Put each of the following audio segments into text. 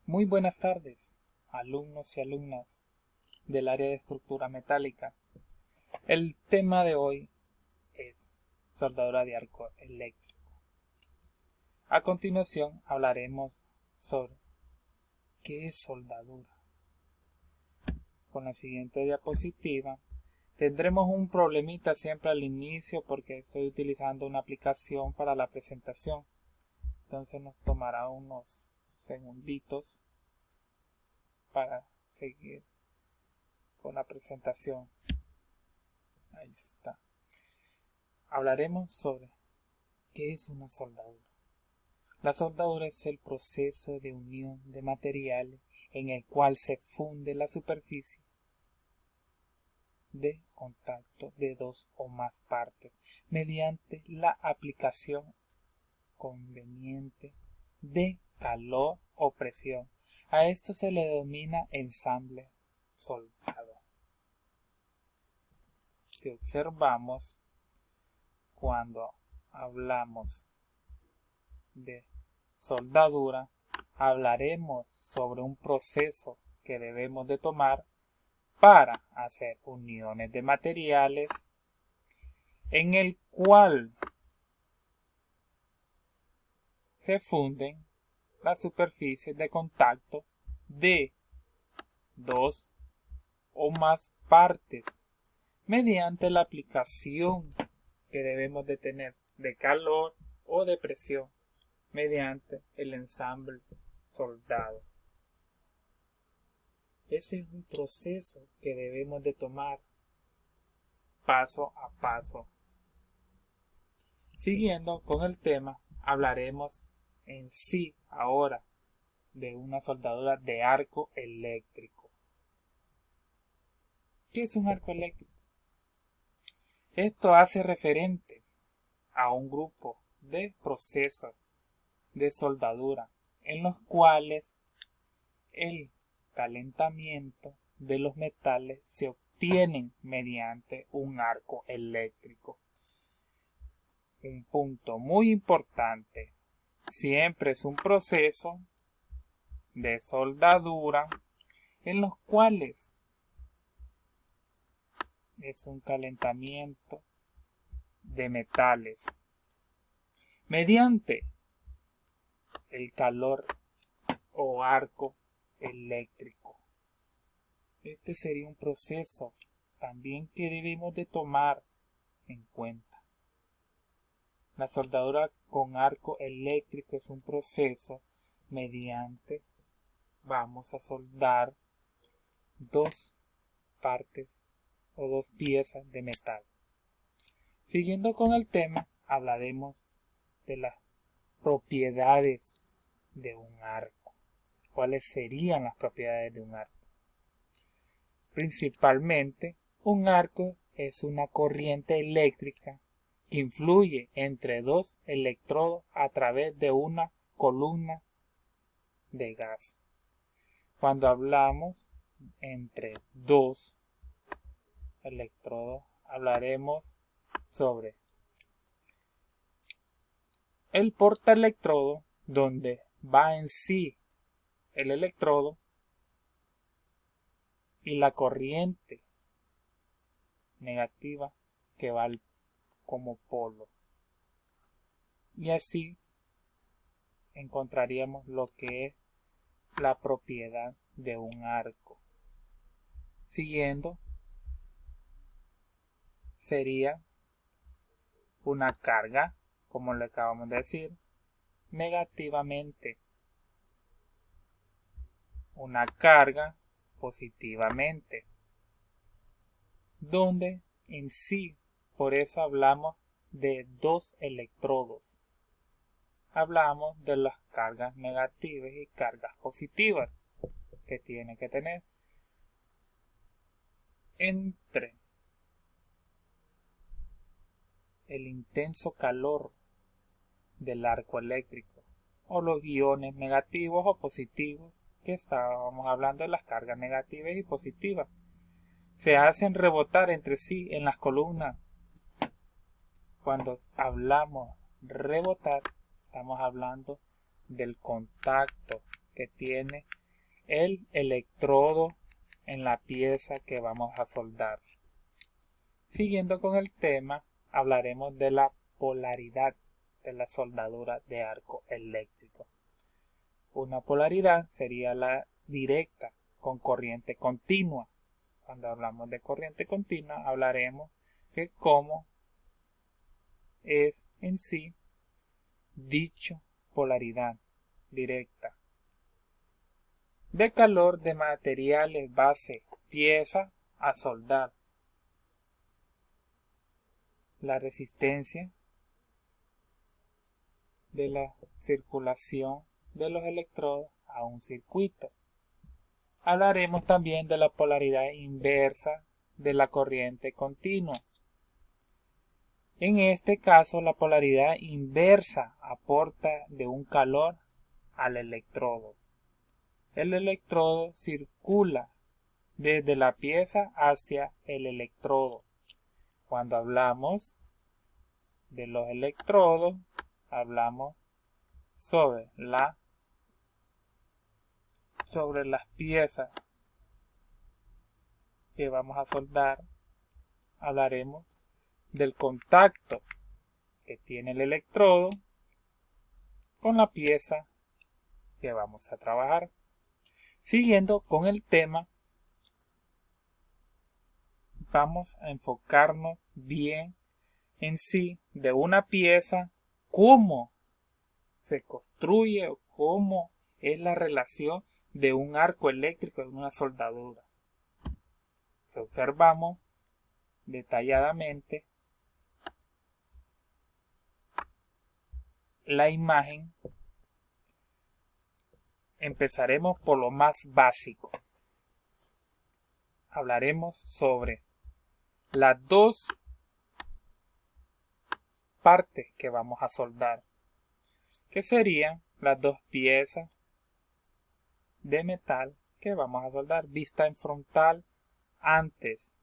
Muy buenas tardes, alumnos y alumnas del área de estructura metálica. El tema de hoy es soldadura de arco eléctrico. A continuación hablaremos sobre qué es soldadura. Con la siguiente diapositiva tendremos un problemita siempre al inicio porque estoy utilizando una aplicación para la presentación. Entonces nos tomará unos segunditos para seguir con la presentación. Ahí está. Hablaremos sobre qué es una soldadura. La soldadura es el proceso de unión de materiales en el cual se funde la superficie de contacto de dos o más partes mediante la aplicación conveniente de calor o presión. A esto se le denomina ensamble soldado. Si observamos, cuando hablamos de soldadura, hablaremos sobre un proceso que debemos de tomar para hacer uniones de materiales en el cual se funden las superficies de contacto de dos o más partes mediante la aplicación que debemos de tener de calor o de presión mediante el ensamble soldado. Ese es un proceso que debemos de tomar paso a paso. Siguiendo con el tema, hablaremos en sí ahora de una soldadura de arco eléctrico. ¿Qué es un arco eléctrico? Esto hace referente a un grupo de procesos de soldadura en los cuales el calentamiento de los metales se obtienen mediante un arco eléctrico. Un punto muy importante, siempre es un proceso de soldadura en los cuales es un calentamiento de metales mediante el calor o arco eléctrico. Este sería un proceso también que debemos de tomar en cuenta. La soldadura con arco eléctrico es un proceso mediante vamos a soldar dos partes o dos piezas de metal. Siguiendo con el tema, hablaremos de las propiedades de un arco. ¿Cuáles serían las propiedades de un arco? Principalmente, un arco es una corriente eléctrica que influye entre dos electrodos a través de una columna de gas. Cuando hablamos entre dos electrodos, hablaremos sobre el portaelectrodo, donde va en sí el electrodo, y la corriente negativa que va como polo. Y así encontraríamos lo que es la propiedad de un arco. Siguiendo, sería una carga, como le acabamos de decir, negativamente. Una carga positivamente. Donde en sí, por eso hablamos de dos electrodos. Hablamos de las cargas negativas y cargas positivas que tiene que tener entre el intenso calor del arco eléctrico o los iones negativos o positivos, que estábamos hablando de las cargas negativas y positivas, se hacen rebotar entre sí en las columnas. Cuando hablamos rebotar, estamos hablando del contacto que tiene el electrodo en la pieza que vamos a soldar. Siguiendo con el tema, hablaremos de la polaridad de la soldadura de arco eléctrico. Una polaridad sería la directa con corriente continua. Cuando hablamos de corriente continua, hablaremos de cómo es en sí dicho polaridad directa. De calor de materiales base, pieza a soldar. La resistencia de la circulación de los electrodos a un circuito. Hablaremos también de la polaridad inversa de la corriente continua. En este caso, la polaridad inversa aporta de un calor al electrodo. El electrodo circula desde la pieza hacia el electrodo. Cuando hablamos de los electrodos, hablamos sobre las piezas que vamos a soldar. Hablaremos del contacto que tiene el electrodo con la pieza que vamos a trabajar. Siguiendo con el tema, vamos a enfocarnos bien en sí de una pieza, cómo se construye o cómo es la relación de un arco eléctrico en una soldadura. Si observamos detalladamente la imagen, empezaremos por lo más básico. Hablaremos sobre las dos partes que vamos a soldar, que serían las dos piezas de metal que vamos a soldar, vista en frontal antes.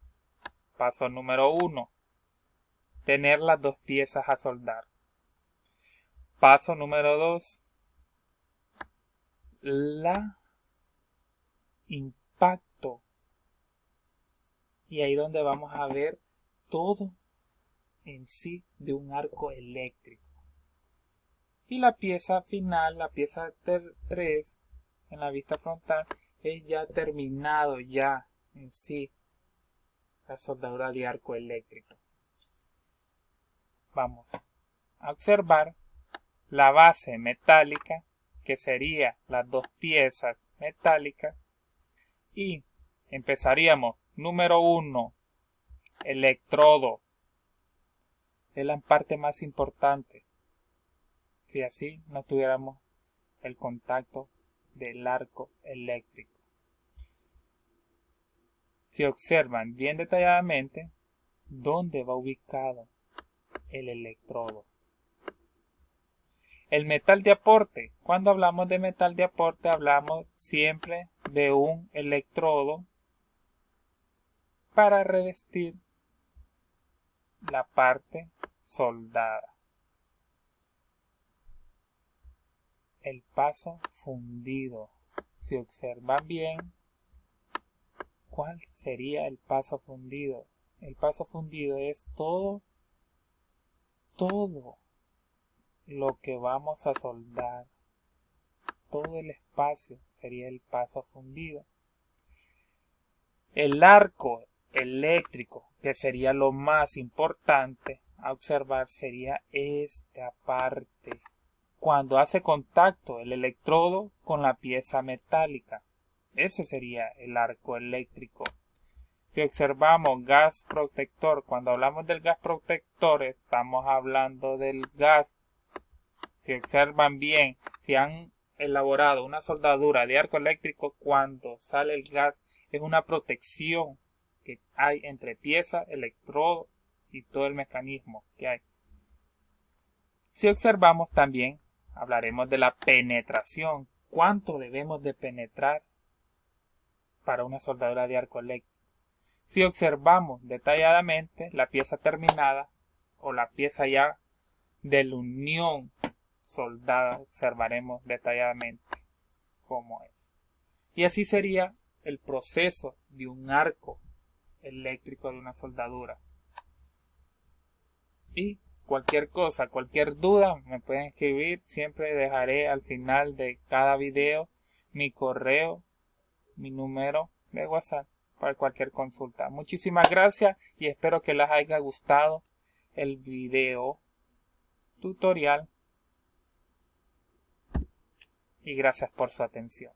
Paso número 1, tener las dos piezas a soldar. Paso número 2, la impacto. Y ahí donde vamos a ver todo en sí de un arco eléctrico. Y la pieza final, la pieza 3, en la vista frontal, es ya terminado ya en sí la soldadura de arco eléctrico. Vamos a observar la base metálica, que sería las dos piezas metálicas, y empezaríamos. Número 1, electrodo. Es la parte más importante. Si así no tuviéramos el contacto del arco eléctrico. Si observan bien detalladamente, ¿dónde va ubicado el electrodo? El metal de aporte. Cuando hablamos de metal de aporte, hablamos siempre de un electrodo para revestir la parte soldada. El paso fundido. Si observan bien, ¿cuál sería el paso fundido? El paso fundido es todo lo que vamos a soldar. Todo el espacio sería el paso fundido. El arco eléctrico, que sería lo más importante a observar, sería esta parte. Cuando hace contacto el electrodo con la pieza metálica. Ese sería el arco eléctrico. Si observamos gas protector, cuando hablamos del gas protector, estamos hablando del gas. Si observan bien, si han elaborado una soldadura de arco eléctrico, cuando sale el gas, es una protección que hay entre pieza, electrodo y todo el mecanismo que hay. Si observamos también, hablaremos de la penetración. ¿Cuánto debemos de penetrar para una soldadura de arco eléctrico? Si observamos detalladamente la pieza terminada o la pieza ya de la unión soldada, observaremos detalladamente cómo es. Y así sería el proceso de un arco eléctrico de una soldadura. Y cualquier cosa, cualquier duda me pueden escribir. Siempre dejaré al final de cada video mi correo, mi número de WhatsApp para cualquier consulta. Muchísimas gracias y espero que les haya gustado el video tutorial y gracias por su atención.